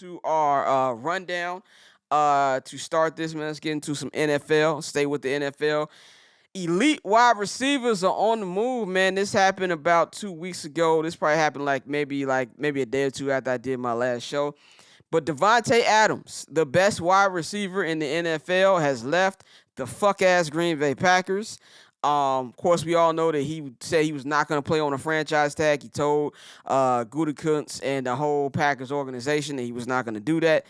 into our rundown. To start this, man, let's get into some NFL. Stay with the NFL. Elite wide receivers are on the move, man. This happened about 2 weeks ago. This probably happened like maybe a day or two after I did my last show. But Devontae Adams, the best wide receiver in the NFL, has left the fuck ass Green Bay Packers. Of course, we all know that he said he was not going to play on a franchise tag. He told Gutekunst and the whole Packers organization that he was not going to do that.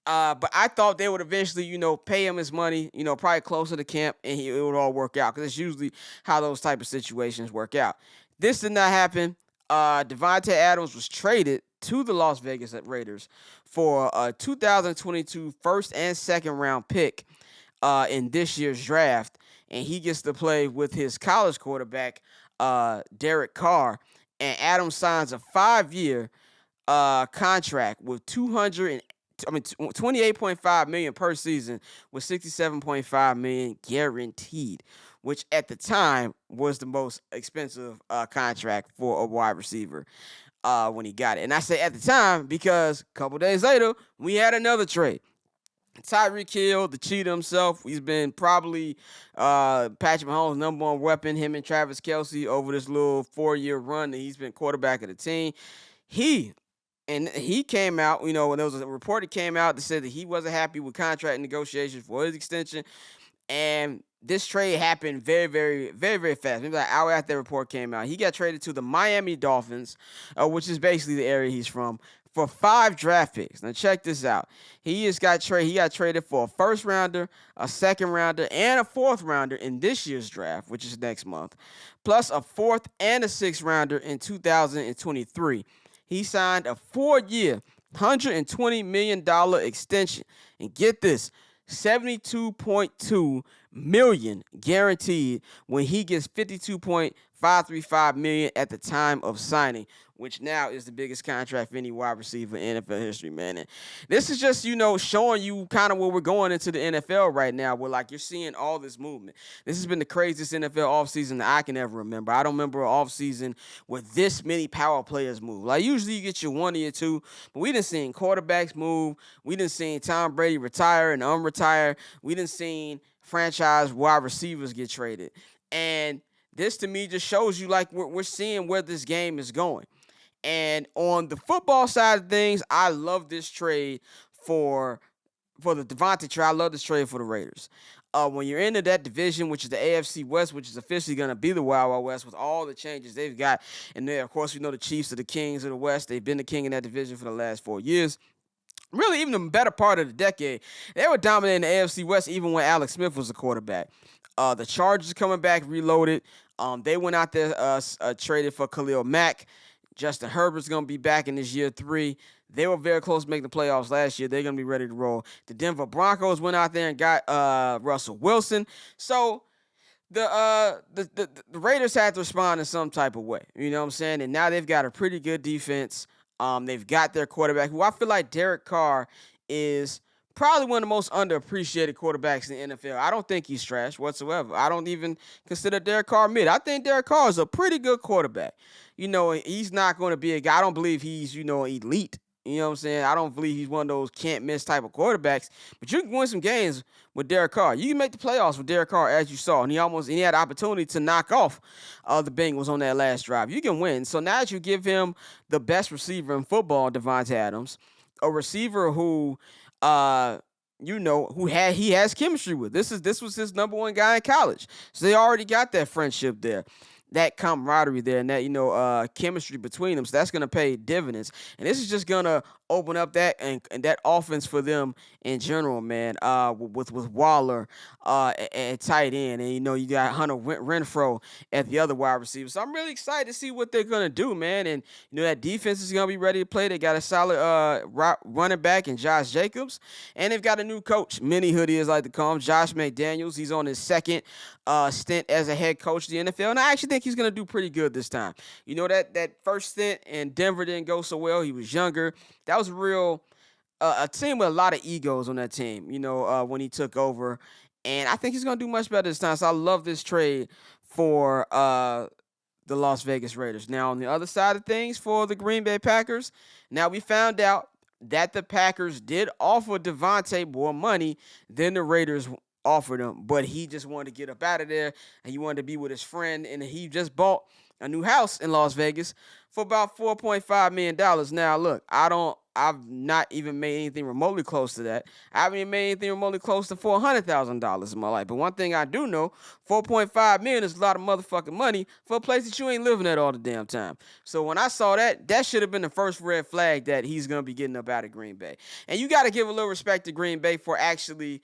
But I thought they would eventually, pay him his money, probably closer to camp, and it would all work out because it's usually how those type of situations work out. This did not happen. Devontae Adams was traded to the Las Vegas Raiders for a 2022 first and second round pick in this year's draft, and he gets to play with his college quarterback, Derek Carr. And Adams signs a 5-year contract with 28.5 million per season with 67.5 million guaranteed, which at the time was the most expensive contract for a wide receiver when he got it. And I say at the time because a couple days later we had another trade. Tyreek Hill, the cheater himself, he's been probably Patrick Mahomes' number one weapon, him and Travis Kelce, over this little 4-year run that he's been quarterback of the team. He came out, when there was a report that came out that said that he wasn't happy with contract negotiations for his extension. And this trade happened very, very, very, very fast. Maybe like an hour after that report came out. He got traded to the Miami Dolphins, which is basically the area he's from, for 5 draft picks. Now check this out. He got traded for a first rounder, a second rounder, and a fourth rounder in this year's draft, which is next month, plus a fourth and a sixth rounder in 2023. He signed a 4-year, $120 million extension. And get this, $72.2 million guaranteed when he gets $52.535 million at the time of signing, which now is the biggest contract for any wide receiver in NFL history, man. And this is just, showing you kind of where we're going into the NFL right now, where like you're seeing all this movement. This has been the craziest NFL offseason that I can ever remember. I don't remember an offseason where this many power players move. Like usually you get your one or your two, but we done seen quarterbacks move. We done seen Tom Brady retire and unretire. We done seen franchise wide receivers get traded. And this to me just shows you like we're seeing where this game is going. And on the football side of things, I love this trade for the Devontae trade. I love this trade for the Raiders. When you're into that division, which is the AFC West, which is officially going to be the Wild Wild West with all the changes they've got in there. Of course, we know the Chiefs are the kings of the West. They've been the king in that division for the last 4 years. Really, even the better part of the decade, they were dominating the AFC West even when Alex Smith was the quarterback. The Chargers coming back reloaded. They went out there traded for Khalil Mack. Justin Herbert's going to be back in this year 3. They were very close to making the playoffs last year. They're going to be ready to roll. The Denver Broncos went out there and got Russell Wilson. So the Raiders had to respond in some type of way. You know what I'm saying? And now they've got a pretty good defense. They've got their quarterback, who I feel like Derek Carr is probably one of the most underappreciated quarterbacks in the NFL. I don't think he's trash whatsoever. I don't even consider Derek Carr mid. I think Derek Carr is a pretty good quarterback. He's not going to be a guy. I don't believe he's, elite. You know what I'm saying? I don't believe he's one of those can't miss type of quarterbacks. But you can win some games with Derek Carr. You can make the playoffs with Derek Carr, as you saw. And he had the opportunity to knock off the Bengals on that last drive. You can win. So now that you give him the best receiver in football, Devontae Adams, a receiver who he has chemistry with. This was his number one guy in college. So they already got that friendship there, that camaraderie there, and that chemistry between them. So that's gonna pay dividends. And this is just gonna open up that and that offense for them in general, man. With Waller at tight end, and you got Hunter Renfrow at the other wide receiver. So I'm really excited to see what they're gonna do, man. And that defense is gonna be ready to play. They got a solid running back in Josh Jacobs, and they've got a new coach, Mini Hoodie as I like to call him, Josh McDaniels. He's on his second stint as a head coach of the NFL, and I actually think he's gonna do pretty good this time. That first stint in Denver didn't go so well. He was younger. That was a team with a lot of egos on that team, when he took over. And I think he's going to do much better this time. So I love this trade for the Las Vegas Raiders. Now, on the other side of things for the Green Bay Packers, now we found out that the Packers did offer Devontae more money than the Raiders offered him, but he just wanted to get up out of there and he wanted to be with his friend, and he just bought a new house in Las Vegas for about $4.5 million. Now, look, I've not even made anything remotely close to that. I haven't even made anything remotely close to $400,000 in my life. But one thing I do know, $4.5 million is a lot of motherfucking money for a place that you ain't living at all the damn time. So when I saw that, that should have been the first red flag that he's going to be getting up out of Green Bay. And you got to give a little respect to Green Bay for actually,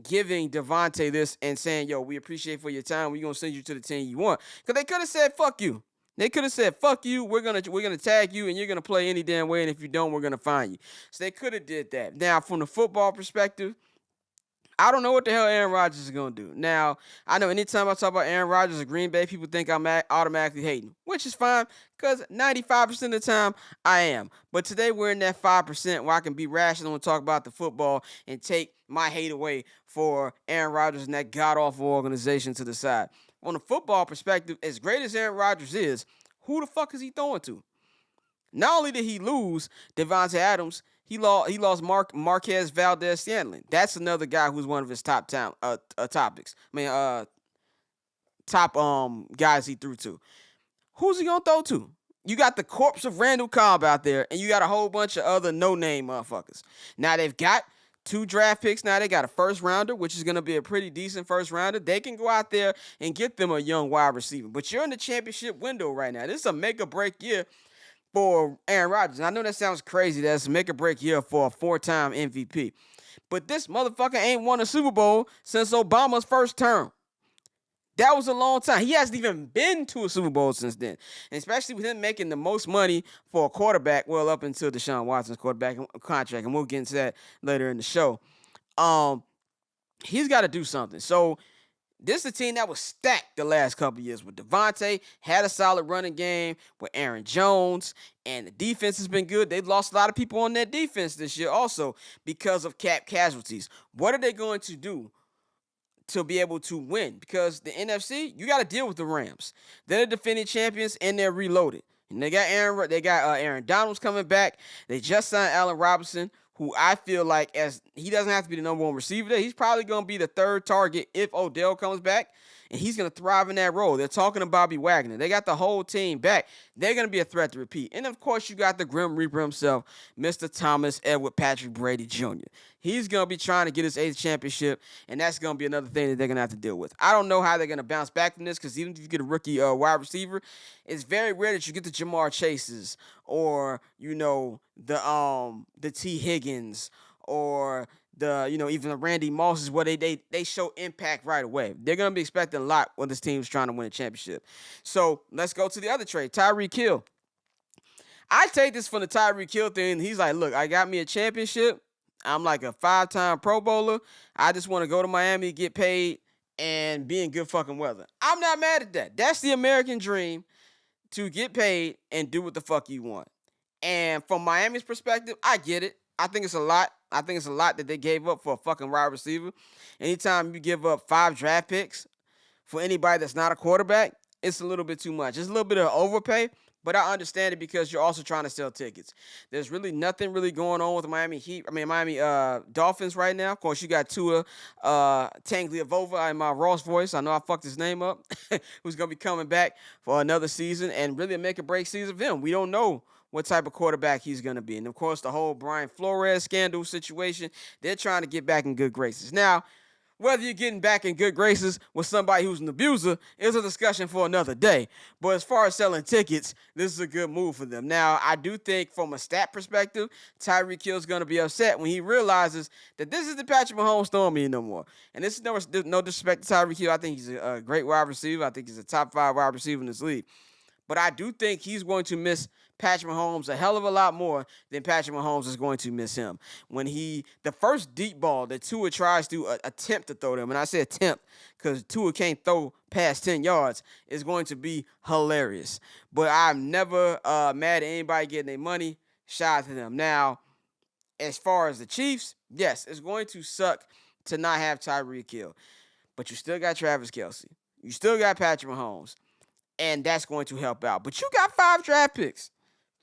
giving Devontae this and saying, yo, we appreciate for your time. We're going to send you to the team you want. Because they could have said, fuck you. They could have said, fuck you, we're gonna tag you, and you're going to play any damn way, and if you don't, we're going to fine you. So they could have did that. Now, from the football perspective, I don't know what the hell Aaron Rodgers is going to do. Now, I know anytime I talk about Aaron Rodgers or Green Bay, people think I'm automatically hating, which is fine because 95% of the time I am. But today we're in that 5% where I can be rational and talk about the football and take my hate away for Aaron Rodgers and that god-awful organization to the side. On the football perspective, as great as Aaron Rodgers is, who the fuck is he throwing to? Not only did he lose Devontae Adams, he lost Marquez Valdes-Scantling. That's another guy who's one of his top guys he threw to. Who's he gonna throw to? You got the corpse of Randall Cobb out there, and you got a whole bunch of other no-name motherfuckers. Now they've got 2 draft picks. Now they got a first rounder, which is going to be a pretty decent first rounder. They can go out there and get them a young wide receiver. But you're in the championship window right now. This is a make or break year for Aaron Rodgers. And I know that sounds crazy. That's a make or break year for a 4-time MVP. But this motherfucker ain't won a Super Bowl since Obama's first term. That was a long time. He hasn't even been to a Super Bowl since then. And especially with him making the most money for a quarterback, well, up until Deshaun Watson's quarterback contract, and we'll get into that later in the show. He's got to do something. So this is a team that was stacked the last couple of years with Devontae, had a solid running game with Aaron Jones, and the defense has been good. They've lost a lot of people on that defense this year also because of cap casualties. What are they going to do to be able to win? Because the NFC, you got to deal with the Rams. They're the defending champions, and they're reloaded. And they got Aaron Donald's coming back. They just signed Allen Robinson, who I feel like, as he doesn't have to be the number 1 receiver there, he's probably going to be the 3rd target if Odell comes back, and he's going to thrive in that role. They're talking to Bobby Wagner. They got the whole team back. They're going to be a threat to repeat. And, of course, you got the Grim Reaper himself, Mr. Thomas Edward Patrick Brady Jr. He's going to be trying to get his 8th championship, and that's going to be another thing that they're going to have to deal with. I don't know how they're going to bounce back from this, because even if you get a rookie wide receiver, it's very rare that you get the Jamar Chases or, the T. Higgins or even the Randy Mosses, where they show impact right away. They're going to be expecting a lot when this team's trying to win a championship. So let's go to the other trade, Tyreek Hill. I take this from the Tyreek Hill thing. He's like, look, I got me a championship. I'm like a 5-time Pro Bowler. I just want to go to Miami, get paid, and be in good fucking weather. I'm not mad at that. That's the American dream, to get paid and do what the fuck you want. And from Miami's perspective, I get it. I think it's a lot. I think it's a lot that they gave up for a fucking wide receiver. Anytime you give up 5 draft picks for anybody that's not a quarterback, it's a little bit too much. It's a little bit of overpay, but I understand it because you're also trying to sell tickets. There's really nothing really going on with the Miami Dolphins right now. Of course, you got Tua Tagovailoa in my Ross voice. I know I fucked his name up. Who's going to be coming back for another season and really make a break season for him. We don't know what type of quarterback he's going to be. And, of course, the whole Brian Flores scandal situation, they're trying to get back in good graces. Now, whether you're getting back in good graces with somebody who's an abuser is a discussion for another day. But as far as selling tickets, this is a good move for them. Now, I do think from a stat perspective, Tyreek Hill's going to be upset when he realizes that this is the Patrick Mahomes throwing me no more. And this is no disrespect to Tyreek Hill. I think he's a great wide receiver. I think he's a top 5 wide receiver in this league. But I do think he's going to miss Patrick Mahomes a hell of a lot more than Patrick Mahomes is going to miss him. When the first deep ball that Tua tries to attempt to throw them, and I say attempt because Tua can't throw past 10 yards, is going to be hilarious. But I'm never mad at anybody getting their money. Shout out to them. Now, as far as the Chiefs, yes, it's going to suck to not have Tyreek Hill. But you still got Travis Kelce. You still got Patrick Mahomes. And that's going to help out. But you got 5 draft picks.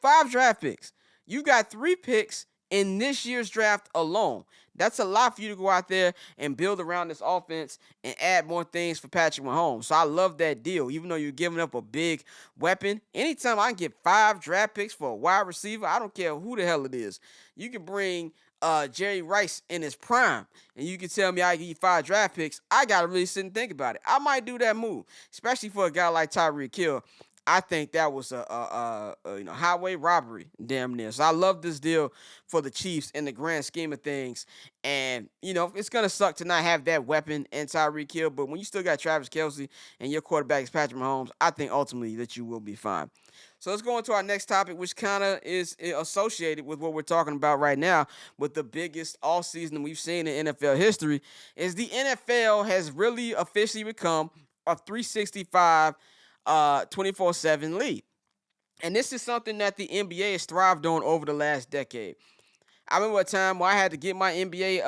5 draft picks. You got 3 picks in this year's draft alone. That's a lot for you to go out there and build around this offense and add more things for Patrick Mahomes. So I love that deal. Even though you're giving up a big weapon, anytime I can get 5 draft picks for a wide receiver, I don't care who the hell it is. You can bring Jerry Rice in his prime, and you can tell me I give you 5 draft picks. I gotta really sit and think about it. I might do that move, especially for a guy like Tyreek Hill. I think that was a highway robbery, damn near. So I love this deal for the Chiefs in the grand scheme of things. And it's gonna suck to not have that weapon in Tyreek Hill, but when you still got Travis Kelce and your quarterback is Patrick Mahomes, I think ultimately that you will be fine. So let's go into our next topic, which kind of is associated with what we're talking about right now, with the biggest offseason we've seen in NFL history, is the NFL has really officially become a 365 24/7 league. And this is something that the NBA has thrived on over the last decade. I remember a time where I had to get my NBA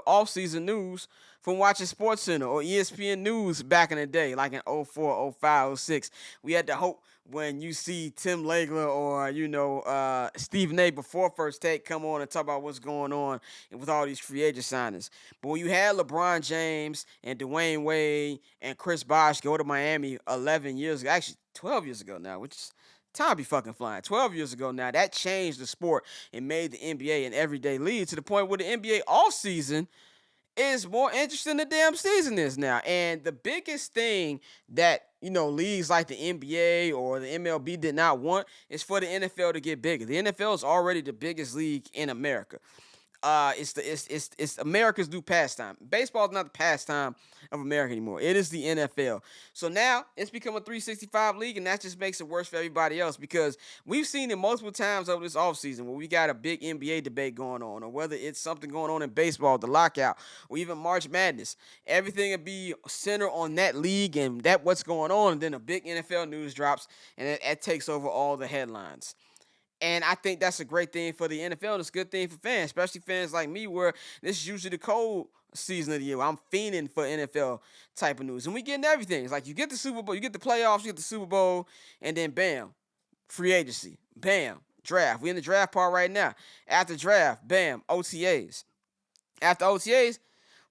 off-season news from watching SportsCenter or ESPN News back in the day, like in 04, 05, 06. We had to hope when you see Tim Legler or, Stephen A. before First Take come on and talk about what's going on and with all these free agent signings. But when you had LeBron James and Dwayne Wade and Chris Bosh go to Miami 11 years ago, actually 12 years ago now, which is time be fucking flying. 12 years ago now, that changed the sport and made the NBA an everyday league to the point where the NBA offseason is more interesting than the damn season is now. And the biggest thing that, leagues like the NBA or the MLB did not want is for the NFL to get bigger. The NFL is already the biggest league in America. It's America's new pastime. Baseball is not the pastime of America anymore. It is the NFL. So now it's become a 365 league, and that just makes it worse for everybody else because we've seen it multiple times over this offseason where we got a big NBA debate going on, or whether it's something going on in baseball, the lockout, or even March Madness. Everything will be centered on that league and that what's going on, and then a big NFL news drops, and it takes over all the headlines. And I think that's a great thing for the NFL, and it's a good thing for fans, especially fans like me, where this is usually the cold season of the year. I'm fiending for NFL type of news. And we getting everything. It's like you get the Super Bowl, you get the playoffs, you get the Super Bowl, and then bam, free agency. Bam, draft. We in the draft part right now. After draft, bam, OTAs. After OTAs,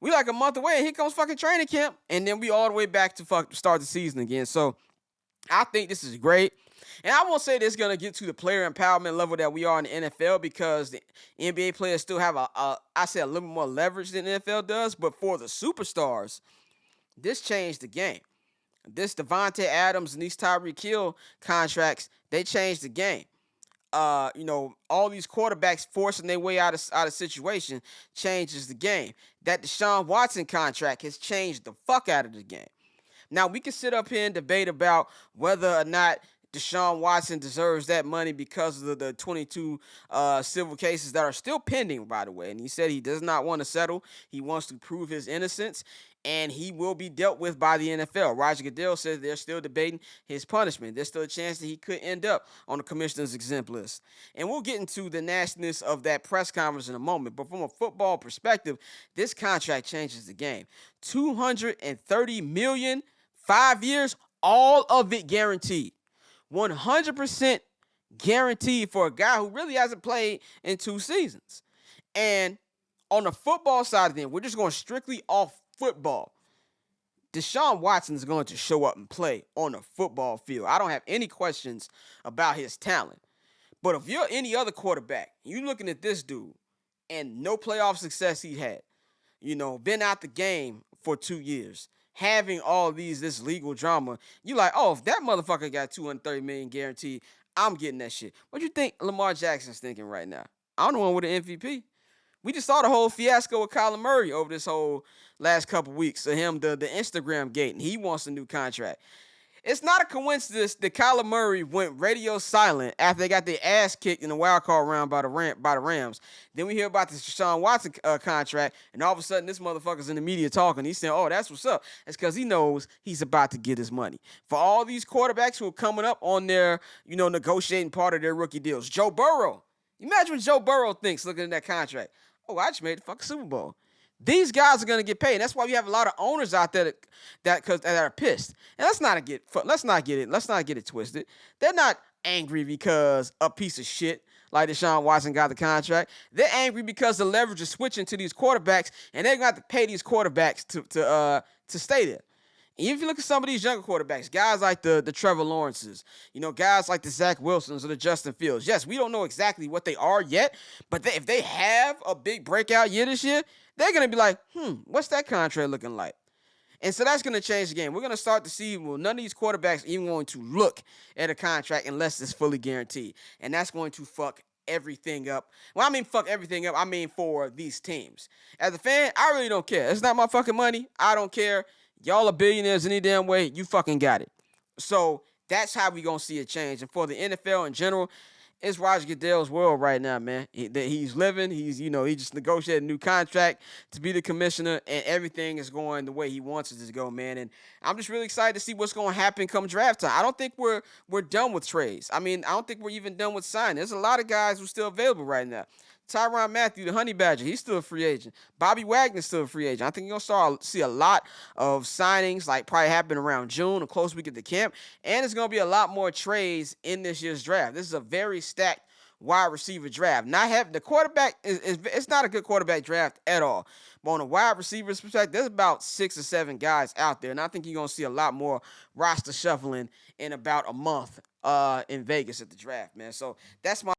we like a month away, and here comes fucking training camp. And then we all the way back to start the season again. So I think this is great. And I won't say this is going to get to the player empowerment level that we are in the NFL because the NBA players still have a little bit more leverage than the NFL does. But for the superstars, this changed the game. This Devontae Adams and these Tyreek Hill contracts, they changed the game. All these quarterbacks forcing their way out of situation changes the game. That Deshaun Watson contract has changed the fuck out of the game. Now, we can sit up here and debate about whether or not Deshaun Watson deserves that money because of the 22 civil cases that are still pending, by the way. And he said he does not want to settle. He wants to prove his innocence, and he will be dealt with by the NFL. Roger Goodell says they're still debating his punishment. There's still a chance that he could end up on the commissioner's exempt list. And we'll get into the nastiness of that press conference in a moment. But from a football perspective, this contract changes the game. $230 million, 5 years, all of it guaranteed. 100% guaranteed for a guy who really hasn't played in 2 seasons. And on the football side of it, we're just going strictly off football. Deshaun Watson is going to show up and play on the football field. I don't have any questions about his talent. But if you're any other quarterback, you're looking at this dude and no playoff success he had, been out the game for 2 years, having all this legal drama, you like, oh, if that motherfucker got $230 million guaranteed, I'm getting that shit. What you think Lamar Jackson's thinking right now? I'm the one with an MVP. We just saw the whole fiasco with Kyler Murray over this whole last couple weeks of him, the Instagram gate, and he wants a new contract. It's not a coincidence that Kyler Murray went radio silent after they got their ass kicked in the wild card round by the Rams. Then we hear about this Deshaun Watson contract, and all of a sudden this motherfucker's in the media talking. He's saying, oh, that's what's up. It's because he knows he's about to get his money. For all these quarterbacks who are coming up on their, negotiating part of their rookie deals. Joe Burrow. Imagine what Joe Burrow thinks looking at that contract. Oh, I just made the fucking Super Bowl. These guys are gonna get paid. That's why we have a lot of owners out there that are pissed. And let's not get it twisted. They're not angry because a piece of shit like Deshaun Watson got the contract. They're angry because the leverage is switching to these quarterbacks, and they're going to have to pay these quarterbacks to stay there. Even if you look at some of these younger quarterbacks, guys like the Trevor Lawrences, guys like the Zach Wilsons or the Justin Fields. Yes, we don't know exactly what they are yet, but if they have a big breakout year this year, they're going to be like, what's that contract looking like? And so that's going to change the game. We're going to start to see, none of these quarterbacks even going to look at a contract unless it's fully guaranteed. And that's going to fuck everything up. Well, I mean fuck everything up. I mean for these teams. As a fan, I really don't care. It's not my fucking money. I don't care. Y'all are billionaires any damn way. You fucking got it. So that's how we going to see a change. And for the NFL in general, it's Roger Goodell's world right now, man. He's living. He just negotiated a new contract to be the commissioner, and everything is going the way he wants it to go, man. And I'm just really excited to see what's going to happen come draft time. I don't think we're done with trades. I mean, I don't think we're even done with signing. There's a lot of guys who are still available right now. Tyrann Mathieu, the Honey Badger, he's still a free agent. Bobby Wagner's still a free agent. I think you're going to see a lot of signings, like probably happen around June, a close week at the camp. And there's going to be a lot more trades in this year's draft. This is a very stacked wide receiver draft. Not having the quarterback it's not a good quarterback draft at all. But on a wide receiver's perspective, there's about 6 or 7 guys out there. And I think you're going to see a lot more roster shuffling in about a month in Vegas at the draft, man. So that's my